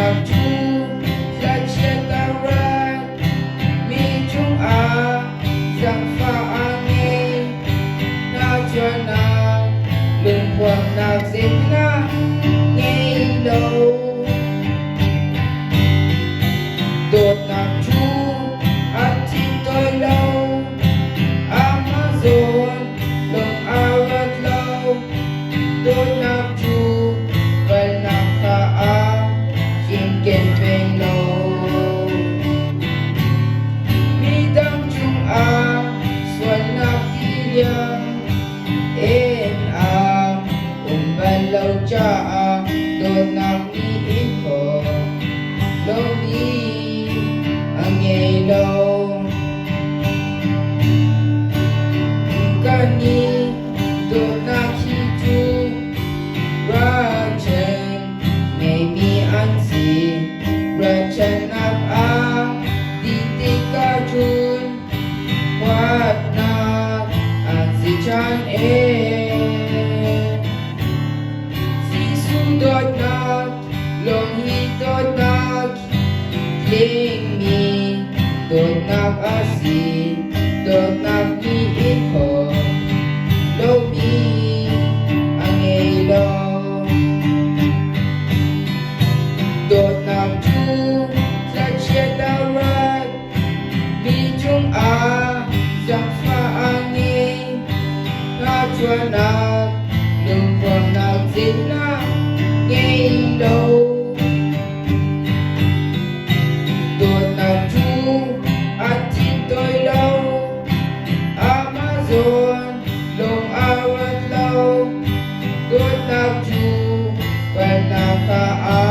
nạp chu ra chia ta ra mi chung rằng pha nghe na cho na lưng quăng na dệt na nghe lâu đột nạp chu ăn chi tôi lâu Amazon long awat lâu đột nạp chu và nạp pha xin kèn bên lâu mi đăng chung xuân nạp đi em ban lâu cha đột nạp đi ít khổ lâu đi nghe lâu kani đột nạp chi chu ra chân ngày mi ăn gì ra chân nạp đi đi ca chun quát nạp ăn gì chan đột nạp lòng hi đột nạp linh mi đột nạp asi đột nạp mi ít khổ lâu mi nghe lâu đột nạp chu ra chia ta ra mi chung rằng pha nghe na chua nạp đừng quăng nạp dệt na nghe lâu đột nạp chu ăn chín tôi lâu Amazon long awat lâu đột nạp chu và nạp pha